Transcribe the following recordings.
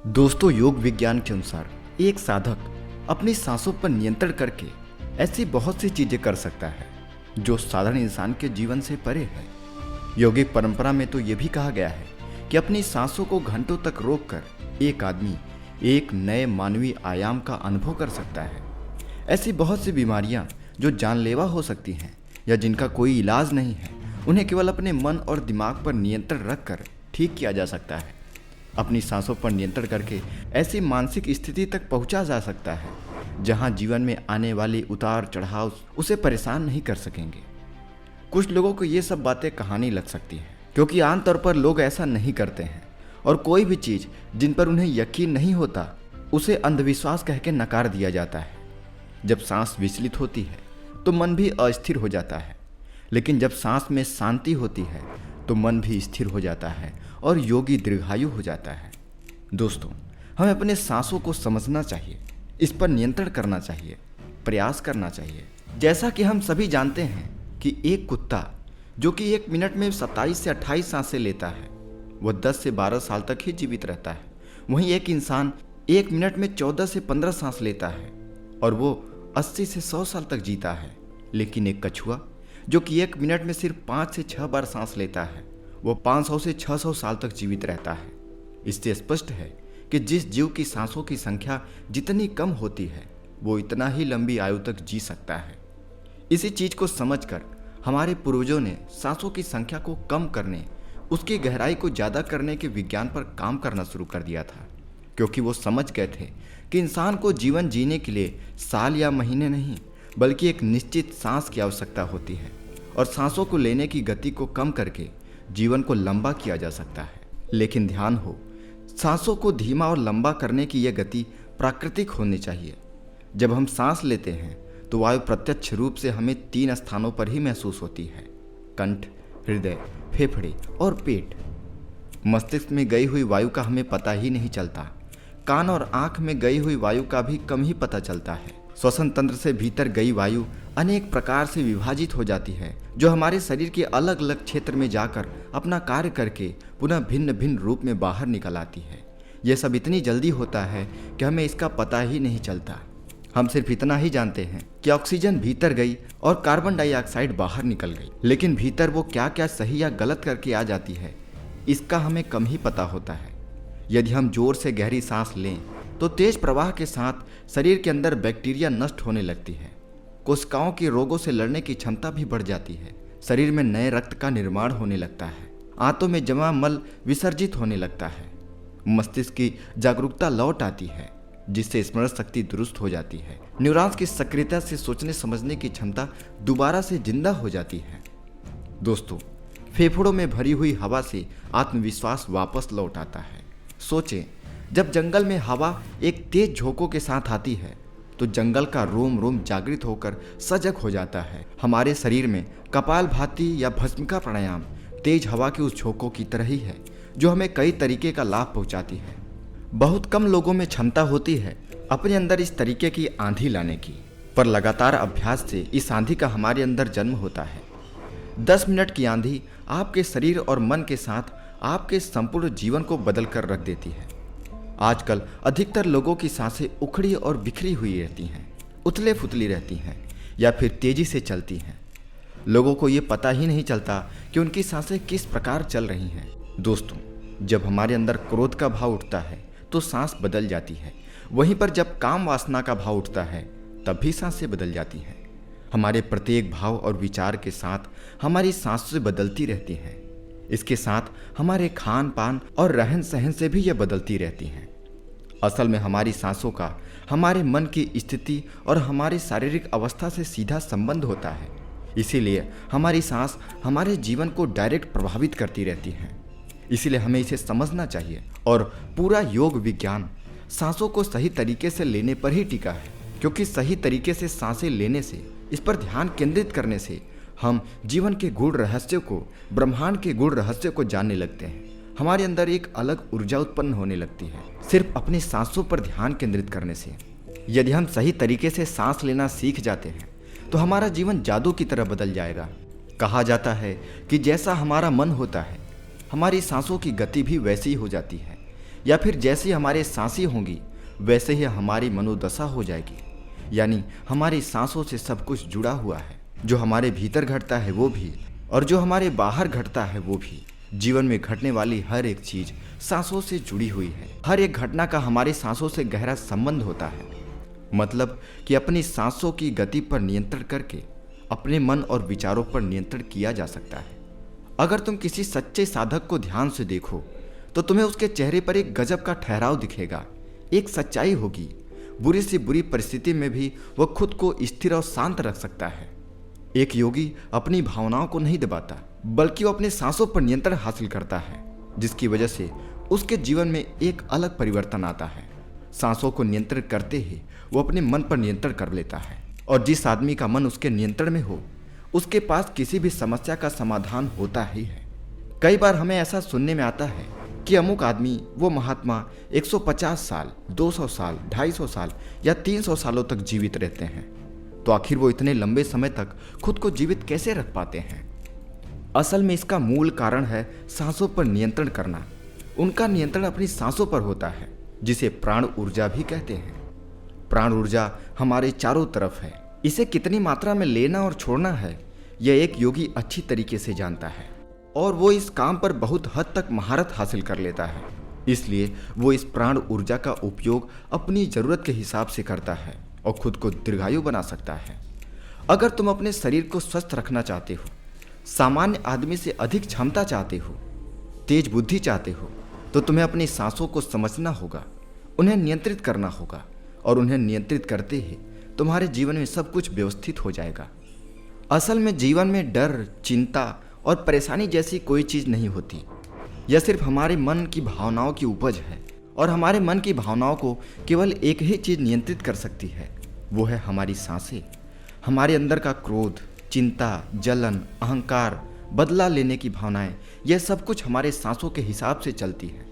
दोस्तों, योग विज्ञान के अनुसार एक साधक अपनी सांसों पर नियंत्रण करके ऐसी बहुत सी चीजें कर सकता है जो साधारण इंसान के जीवन से परे है। योगिक परंपरा में तो ये भी कहा गया है कि अपनी सांसों को घंटों तक रोककर एक आदमी एक नए मानवीय आयाम का अनुभव कर सकता है। ऐसी बहुत सी बीमारियां जो जानलेवा हो सकती हैं या जिनका कोई इलाज नहीं है, उन्हें केवल अपने मन और दिमाग पर नियंत्रण रखकर ठीक किया जा सकता है। अपनी सांसों पर नियंत्रण करके ऐसी मानसिक स्थिति तक पहुंचा जा सकता है जहां जीवन में आने वाले उतार चढ़ाव उसे परेशान नहीं कर सकेंगे। कुछ लोगों को ये सब बातें कहानी लग सकती हैं, क्योंकि आमतौर पर लोग ऐसा नहीं करते हैं और कोई भी चीज़ जिन पर उन्हें यकीन नहीं होता उसे अंधविश्वास कह के नकार दिया जाता है। जब सांस विचलित होती है तो मन भी अस्थिर हो जाता है, लेकिन जब सांस में शांति होती है तो मन भी स्थिर हो जाता है और योगी दीर्घायु हो जाता है। दोस्तों, हमें अपने सांसों को समझना चाहिए, इस पर नियंत्रण करना चाहिए, प्रयास करना चाहिए। जैसा कि हम सभी जानते हैं कि एक कुत्ता जो कि 1 मिनट में 27 से 28 सांसें लेता है, वह 10 से 12 साल तक ही जीवित रहता है। वहीं एक इंसान 1 मिनट में 14 से 15 सांस लेता है और वो 80 से 100 साल तक जीता है। लेकिन एक कछुआ जो कि 1 मिनट में सिर्फ 5 से 6 बार सांस लेता है, वो 500 से 600 साल तक जीवित रहता है। इससे स्पष्ट है कि जिस जीव की सांसों की संख्या जितनी कम होती है, वो इतना ही लंबी आयु तक जी सकता है। इसी चीज को समझकर हमारे पूर्वजों ने सांसों की संख्या को कम करने, उसकी गहराई को ज़्यादा करने के विज्ञान पर काम करना शुरू कर दिया था, क्योंकि वो समझ गए थे कि इंसान को जीवन जीने के लिए साल या महीने नहीं, बल्कि एक निश्चित सांस की आवश्यकता होती है और सांसों को लेने की गति को कम करके जीवन को लंबा किया जा सकता है। लेकिन ध्यान हो, सांसों को धीमा और लंबा करने की यह गति प्राकृतिक होनी चाहिए। जब हम सांस लेते हैं तो वायु प्रत्यक्ष रूप से हमें 3 स्थानों पर ही महसूस होती है: कंठ, हृदय, फेफड़े और पेट। मस्तिष्क में गई हुई वायु का हमें पता ही नहीं चलता। कान और आंख में गई हुई वायु का भी कम ही पता चलता है। श्वसन तंत्र से भीतर गई वायु अनेक प्रकार से विभाजित हो जाती है, जो हमारे शरीर के अलग अलग क्षेत्र में जाकर अपना कार्य करके पुनः भिन्न भिन्न रूप में बाहर निकल आती है। यह सब इतनी जल्दी होता है कि हमें इसका पता ही नहीं चलता। हम सिर्फ इतना ही जानते हैं कि ऑक्सीजन भीतर गई और कार्बन डाइऑक्साइड बाहर निकल गई, लेकिन भीतर वो क्या क्या सही या गलत करके आ जाती है, इसका हमें कम ही पता होता है। यदि हम जोर से गहरी सांस लें तो तेज प्रवाह के साथ शरीर के अंदर बैक्टीरिया नष्ट होने लगती है। कोशिकाओं के रोगों से लड़ने की क्षमता भी बढ़ जाती है। शरीर में नए रक्त का निर्माण होने लगता है। आंतों में जमा मल विसर्जित होने लगता है। मस्तिष्क की जागरूकता लौट आती है, जिससे स्मरण शक्ति दुरुस्त हो जाती है। न्यूरॉन्स की सक्रियता से सोचने समझने की क्षमता दोबारा से जिंदा हो जाती है। दोस्तों, फेफड़ों में भरी हुई हवा से आत्मविश्वास वापस लौट आता है। सोचें, जब जंगल में हवा एक तेज झोंकों के साथ आती है तो जंगल का रोम रोम जागृत होकर सजग हो जाता है। हमारे शरीर में कपालभाति या भस्मिका प्राणायाम तेज हवा के उस झोंकों की तरह ही है, जो हमें कई तरीके का लाभ पहुंचाती है। बहुत कम लोगों में क्षमता होती है अपने अंदर इस तरीके की आंधी लाने की, पर लगातार अभ्यास से इस आंधी का हमारे अंदर जन्म होता है। 10 मिनट की आंधी आपके शरीर और मन के साथ आपके संपूर्ण जीवन को बदल कर रख देती है। आजकल अधिकतर लोगों की सांसें उखड़ी और बिखरी हुई रहती हैं, उथले फुथली रहती हैं या फिर तेजी से चलती हैं। लोगों को ये पता ही नहीं चलता कि उनकी सांसें किस प्रकार चल रही हैं। दोस्तों, जब हमारे अंदर क्रोध का भाव उठता है तो सांस बदल जाती है। वहीं पर जब काम वासना का भाव उठता है तब भी सांसें बदल जाती हैं। हमारे प्रत्येक भाव और विचार के साथ हमारी सांसें बदलती रहती हैं। इसके साथ हमारे खान पान और रहन सहन से भी यह बदलती रहती हैं। असल में हमारी सांसों का हमारे मन की स्थिति और हमारी शारीरिक अवस्था से सीधा संबंध होता है। इसीलिए हमारी सांस हमारे जीवन को डायरेक्ट प्रभावित करती रहती है। इसीलिए हमें इसे समझना चाहिए और पूरा योग विज्ञान सांसों को सही तरीके से लेने पर ही टिका है, क्योंकि सही तरीके से सांसें लेने से, इस पर ध्यान केंद्रित करने से हम जीवन के गूढ़ रहस्य को, ब्रह्मांड के गूढ़ रहस्य को जानने लगते हैं। हमारे अंदर एक अलग ऊर्जा उत्पन्न होने लगती है सिर्फ अपनी सांसों पर ध्यान केंद्रित करने से। यदि हम सही तरीके से सांस लेना सीख जाते हैं तो हमारा जीवन जादू की तरह बदल जाएगा। कहा जाता है कि जैसा हमारा मन होता है, हमारी सांसों की गति भी वैसी ही हो जाती है। या फिर जैसी हमारे सांसें होंगी वैसे ही हमारी मनोदशा हो जाएगी। यानी हमारी सांसों से सब कुछ जुड़ा हुआ है। जो हमारे भीतर घटता है वो भी और जो हमारे बाहर घटता है वो भी। जीवन में घटने वाली हर एक चीज सांसों से जुड़ी हुई है। हर एक घटना का हमारी सांसों से गहरा संबंध होता है। मतलब कि अपनी सांसों की गति पर नियंत्रण करके अपने मन और विचारों पर नियंत्रण किया जा सकता है। अगर तुम किसी सच्चे साधक को ध्यान से देखो तो तुम्हें उसके चेहरे पर एक गजब का ठहराव दिखेगा, एक सच्चाई होगी। बुरी से बुरी परिस्थिति में भी वह खुद को स्थिर और शांत रख सकता है। एक योगी अपनी भावनाओं को नहीं दबाता, बल्कि वो अपने सांसों पर नियंत्रण हासिल करता है, जिसकी वजह से उसके जीवन में एक अलग परिवर्तन आता है। सांसों को नियंत्रण करते ही वो अपने मन पर नियंत्रण कर लेता है, और जिस आदमी का मन उसके नियंत्रण में हो उसके पास किसी भी समस्या का समाधान होता ही है। कई बार हमें ऐसा सुनने में आता है कि अमुक आदमी, वो महात्मा 150 साल, 200 साल, 250 साल या 300 सालों तक जीवित रहते हैं। तो आखिर वो इतने लंबे समय तक खुद को जीवित कैसे रख पाते हैं? असल में इसका मूल कारण है सांसों पर नियंत्रण करना। उनका नियंत्रण अपनी सांसों पर होता है, जिसे प्राण ऊर्जा भी कहते हैं। प्राण ऊर्जा हमारे चारों तरफ है। इसे कितनी मात्रा में लेना और छोड़ना है यह एक योगी अच्छी तरीके से जानता है, और वो इस काम पर बहुत हद तक महारत हासिल कर लेता है। इसलिए वो इस प्राण ऊर्जा का उपयोग अपनी जरूरत के हिसाब से करता है और खुद को दीर्घायु बना सकता है। अगर तुम अपने शरीर को स्वस्थ रखना चाहते हो, सामान्य आदमी से अधिक क्षमता चाहते हो, तेज बुद्धि चाहते हो, तो तुम्हें अपनी सांसों को समझना होगा, उन्हें नियंत्रित करना होगा, और उन्हें नियंत्रित करते ही तुम्हारे जीवन में सब कुछ व्यवस्थित हो जाएगा। असल में जीवन में डर, चिंता और परेशानी जैसी कोई चीज़ नहीं होती। यह सिर्फ हमारे मन की भावनाओं की उपज है, और हमारे मन की भावनाओं को केवल एक ही चीज़ नियंत्रित कर सकती है, वो है हमारी सांसें। हमारे अंदर का क्रोध, चिंता, जलन, अहंकार, बदला लेने की भावनाएं, यह सब कुछ हमारे सांसों के हिसाब से चलती है।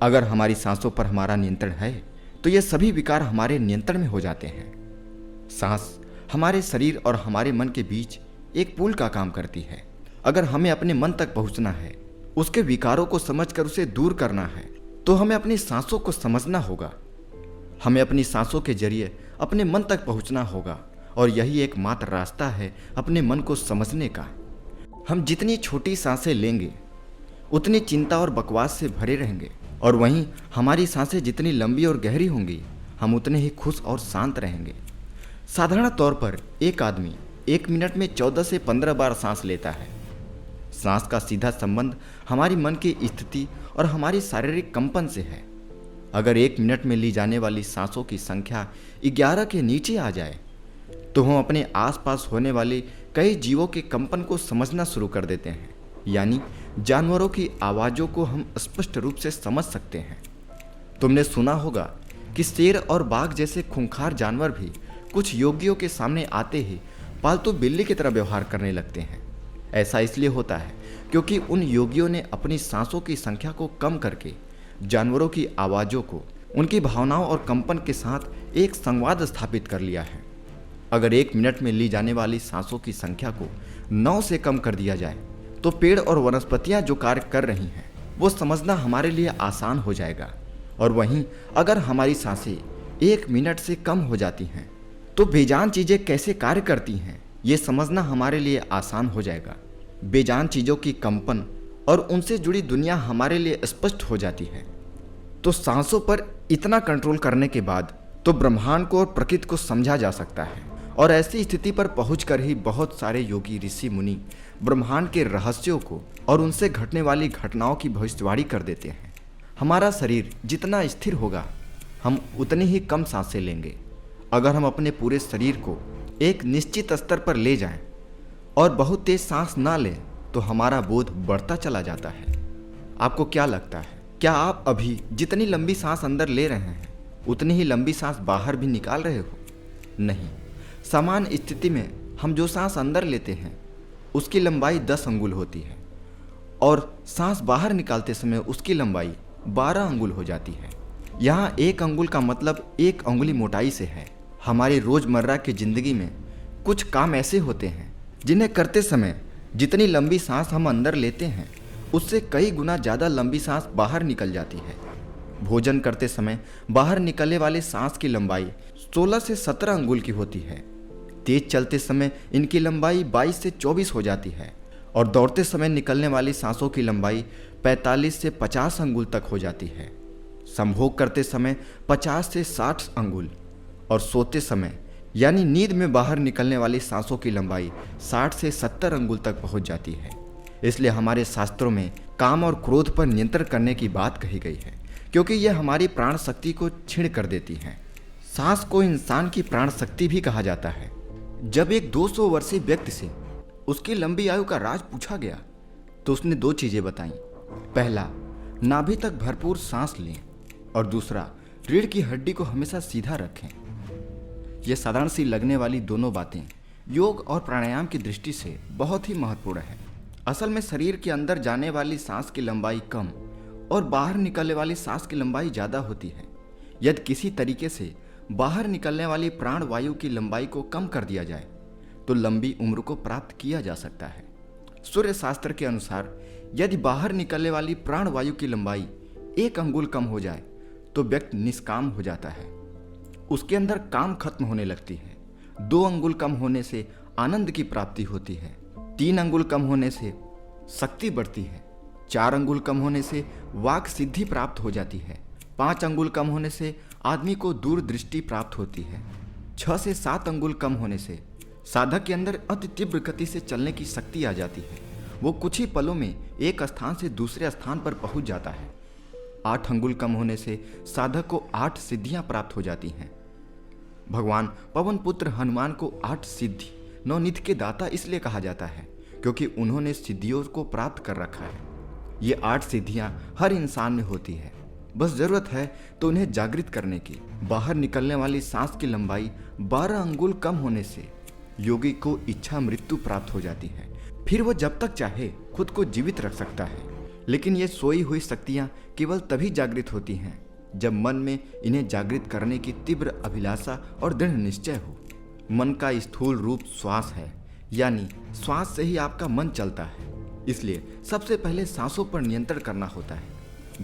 अगर हमारी सांसों पर हमारा नियंत्रण है तो ये सभी विकार हमारे नियंत्रण में हो जाते हैं। सांस हमारे शरीर और हमारे मन के बीच एक पुल का काम करती है। अगर हमें अपने मन तक पहुंचना है, उसके विकारों को समझकर उसे दूर करना है, तो हमें अपनी सांसों को समझना होगा। हमें अपनी सांसों के जरिए अपने मन तक पहुंचना होगा, और यही एकमात्र रास्ता है अपने मन को समझने का। हम जितनी छोटी सांसें लेंगे उतनी चिंता और बकवास से भरे रहेंगे, और वहीं हमारी सांसें जितनी लंबी और गहरी होंगी हम उतने ही खुश और शांत रहेंगे। साधारण तौर पर एक आदमी 1 मिनट में 14 से 15 बार सांस लेता है। सांस का सीधा संबंध हमारी मन की स्थिति और हमारी शारीरिक कंपन से है। अगर 1 मिनट में ली जाने वाली सांसों की संख्या 11 के नीचे आ जाए तो हम अपने आसपास होने वाले कई जीवों के कंपन को समझना शुरू कर देते हैं। यानी जानवरों की आवाज़ों को हम स्पष्ट रूप से समझ सकते हैं। तुमने सुना होगा कि शेर और बाघ जैसे खूंखार जानवर भी कुछ योगियों के सामने आते ही पालतू बिल्ली की तरह व्यवहार करने लगते हैं। ऐसा इसलिए होता है क्योंकि उन योगियों ने अपनी सांसों की संख्या को कम करके जानवरों की आवाज़ों को उनकी भावनाओं और कंपन के साथ एक संवाद स्थापित कर लिया है। अगर 1 मिनट में ली जाने वाली सांसों की संख्या को 9 से कम कर दिया जाए तो पेड़ और वनस्पतियां जो कार्य कर रही हैं वो समझना हमारे लिए आसान हो जाएगा। और वहीं अगर हमारी सांसें 1 मिनट से कम हो जाती हैं तो बेजान चीज़ें कैसे कार्य करती हैं ये समझना हमारे लिए आसान हो जाएगा। बेजान चीज़ों की कंपन और उनसे जुड़ी दुनिया हमारे लिए स्पष्ट हो जाती है। तो सांसों पर इतना कंट्रोल करने के बाद तो ब्रह्मांड को और प्रकृति को समझा जा सकता है, और ऐसी स्थिति पर पहुंचकर ही बहुत सारे योगी, ऋषि, मुनि ब्रह्मांड के रहस्यों को और उनसे घटने वाली घटनाओं की भविष्यवाणी कर देते हैं। हमारा शरीर जितना स्थिर होगा हम उतनी ही कम सांसें लेंगे। अगर हम अपने पूरे शरीर को एक निश्चित स्तर पर ले जाएं और बहुत तेज सांस ना लें तो हमारा बोध बढ़ता चला जाता है। आपको क्या लगता है, क्या आप अभी जितनी लंबी सांस अंदर ले रहे हैं उतनी ही लंबी सांस बाहर भी निकाल रहे हो? नहीं। सामान्य स्थिति में हम जो सांस अंदर लेते हैं उसकी लंबाई 10 अंगुल होती है, और सांस बाहर निकालते समय उसकी लंबाई 12 अंगुल हो जाती है। यहाँ 1 अंगुल का मतलब 1 अंगुली मोटाई से है। हमारी रोज़मर्रा की ज़िंदगी में कुछ काम ऐसे होते हैं जिन्हें करते समय जितनी लंबी सांस हम अंदर लेते हैं उससे कई गुना ज़्यादा लंबी सांस बाहर निकल जाती है। भोजन करते समय बाहर निकलने वाले सांस की लंबाई 16 से 17 अंगुल की होती है। तेज चलते समय इनकी लंबाई 22 से 24 हो जाती है और दौड़ते समय निकलने वाली सांसों की लंबाई 45 से 50 अंगुल तक हो जाती है। संभोग करते समय 50 से 60 अंगुल और सोते समय यानी नींद में बाहर निकलने वाली सांसों की लंबाई 60 से 70 अंगुल तक पहुंच जाती है। इसलिए हमारे शास्त्रों में काम और क्रोध पर नियंत्रण करने की बात कही गई है, क्योंकि यह हमारी प्राण शक्ति को छीण कर देती है। सांस को इंसान की प्राण शक्ति भी कहा जाता है। जब एक 200 वर्षीय व्यक्ति से उसकी लंबी आयु का राज पूछा गया तो उसने 2 चीजें बताई। पहला, नाभि तक भरपूर सांस लें और दूसरा, रीढ़ की हड्डी को हमेशा सीधा रखें। यह साधारण सी लगने वाली दोनों बातें योग और प्राणायाम की दृष्टि से बहुत ही महत्वपूर्ण है। असल में शरीर के अंदर जाने वाली सांस की लंबाई कम और बाहर निकलने वाली सांस की लंबाई ज़्यादा होती है। यदि किसी तरीके से बाहर निकलने वाली प्राण वायु की लंबाई को कम कर दिया जाए तो लंबी उम्र को प्राप्त किया जा सकता है। सूर्य शास्त्र के अनुसार यदि बाहर निकलने वाली प्राण वायु की लंबाई 1 अंगुल कम हो जाए तो व्यक्ति निष्काम हो जाता है, उसके अंदर काम खत्म होने लगती है। 2 अंगुल कम होने से आनंद की प्राप्ति होती है। 3 अंगुल कम होने से शक्ति बढ़ती है। 4 अंगुल कम होने से वाक सिद्धि प्राप्त हो जाती है। 5 अंगुल कम होने से आदमी को दूरदृष्टि प्राप्त होती है। 6 से 7 अंगुल कम होने से साधक के अंदर अति तीव्र गति से चलने की शक्ति आ जाती है। वो कुछ ही पलों में एक स्थान से दूसरे स्थान पर पहुंच जाता है। 8 अंगुल कम होने से साधक को 8 सिद्धियां प्राप्त हो जाती हैं। भगवान पवन पुत्र हनुमान को 8 सिद्धि नवनिधि के दाता इसलिए कहा जाता है क्योंकि उन्होंने सिद्धियों को प्राप्त कर रखा है। ये 8 सिद्धियां हर इंसान में होती है, बस जरूरत है तो उन्हें जागृत करने की। बाहर निकलने वाली सांस की लंबाई 12 अंगुल कम होने से योगी को इच्छा मृत्यु प्राप्त हो जाती है। फिर वो जब तक चाहे खुद को जीवित रख सकता है। लेकिन ये सोई हुई शक्तियां केवल तभी जागृत होती हैं जब मन में इन्हें जागृत करने की तीव्र अभिलाषा और दृढ़ निश्चय हो। मन का स्थूल रूप श्वास है, यानी श्वास से ही आपका मन चलता है। इसलिए सबसे पहले सांसों पर नियंत्रण करना होता है।